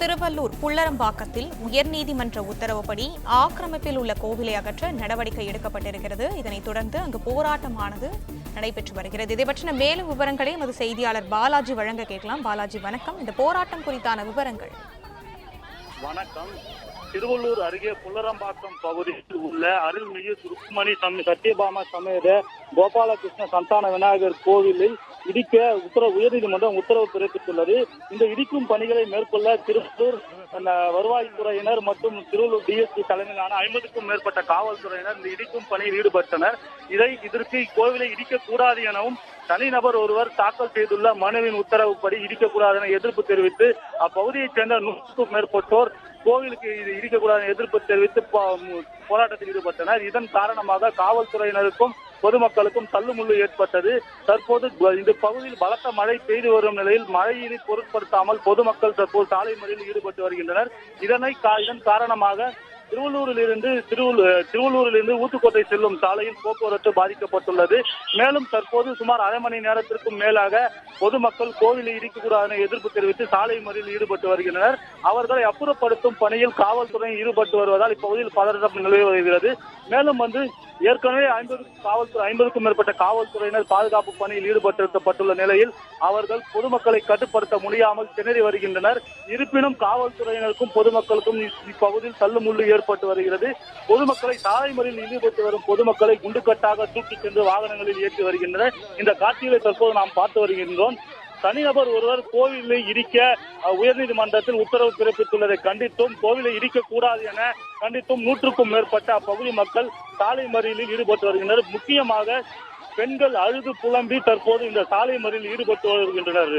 திருவள்ளூர் புல்லரம்பாக்கத்தில் உயர்நீதிமன்ற உத்தரவுப்படி ஆக்கிரமிப்பில் உள்ள கோவிலை அகற்ற நடவடிக்கை எடுக்கப்பட்டிருக்கிறது. இதனைத் தொடர்ந்து அங்கு போராட்டமானது நடைபெற்று வருகிறது. இதை பற்றின மேலும் விவரங்களை எமது செய்தியாளர் பாலாஜி வழங்க கேட்கலாம். பாலாஜி வணக்கம். இந்த போராட்டம் குறித்தான விவரங்கள். வணக்கம். திருவள்ளூர் அருகே புல்லரம்பாக்கம் பகுதியில் உள்ள அருள்மிகு ருக்மணி சத்யபாமா சமேத கோபாலகிருஷ்ண சந்தான விநாயகர் கோவிலில் இடிக்க உயர்நீதிமன்றம் உத்தரவு பிறப்பித்துள்ளது. இந்த இடிக்கும் பணிகளை மேற்கொள்ள திருவள்ளூர் வருவாய்த்துறையினர் மற்றும் திருவள்ளூர் டிஎஸ்பி தலைமையிலான 50க்கும் மேற்பட்ட காவல்துறையினர் இந்த இடிக்கும் பணியில் ஈடுபட்டனர். இதற்கு இக்கோவிலை இடிக்கக்கூடாது எனவும் தனிநபர் ஒருவர் தாக்கல் செய்துள்ள மனுவின் உத்தரவுப்படி இடிக்கக்கூடாது என எதிர்ப்பு தெரிவித்து அப்பகுதியைச் சேர்ந்த 100க்கும் மேற்பட்டோர் கோவிலுக்கு இது இடிக்கக்கூடாது எதிர்ப்பு தெரிவித்து போராட்டத்தில் ஈடுபட்டனர். இதன் காரணமாக காவல்துறையினருக்கும் பொதுமக்களுக்கும் தள்ளுமுள்ளு ஏற்பட்டது. தற்போது இந்த பகுதியில் பலத்த மழை பெய்து வரும் நிலையில் மழையினை பொருட்படுத்தாமல் பொதுமக்கள் தற்போது சாலை மறியலில் ஈடுபட்டு வருகின்றனர். இதன் காரணமாக திருவள்ளூரிலிருந்து ஊத்துக்கோட்டை செல்லும் சாலையில் போக்குவரத்து பாதிக்கப்பட்டுள்ளது. மேலும் தற்போது சுமார் அரை மணி நேரத்திற்கும் மேலாக பொதுமக்கள் கோவிலை இடிக்கக்கூடாது எதிர்ப்பு தெரிவித்து சாலை மறியலில் ஈடுபட்டு வருகின்றனர். அவர்களை அப்புறப்படுத்தும் பணியில் காவல்துறை ஈடுபட்டு வருவதால் இப்பகுதியில் பதற்றம் நிலவி வருகிறது. மேலும் ஏற்கனவே 50க்கும் மேற்பட்ட காவல்துறையினர் பாதுகாப்பு பணியில் ஈடுபட்டுள்ள நிலையில் அவர்கள் பொதுமக்களை கட்டுப்படுத்த முடியாமல் திணறி வருகின்றனர். இருப்பினும் காவல்துறையினருக்கும் பொதுமக்களுக்கும் இப்பகுதியில் தள்ளுமுள்ளு ஏற்பட்டு வருகிறது. பொதுமக்களை சாலை மறியலில் ஈடுபட்டு வரும் பொதுமக்களை குண்டுக்கட்டாக தூக்கிச் சென்று வாகனங்களில் ஏற்றி வருகின்றனர். இந்த காட்சிகளை தற்போது நாம் பார்த்து வருகின்றோம். தனிநபர் ஒருவர் கோவிலை இடிக்க உயர்நீதிமன்றத்தில் உத்தரவு பிறப்பித்துள்ளதை கண்டித்தும் கோவிலை இடிக்கக்கூடாது என கண்டித்தும் 100க்கும் மேற்பட்ட அப்பகுதி மக்கள் சாலை மறியலில் ஈடுபட்டு வருகின்றனர். முக்கியமாக பெண்கள் அழுது புலம்பி தற்போது இந்த சாலை மறியலில் ஈடுபட்டு வருகின்றனர்.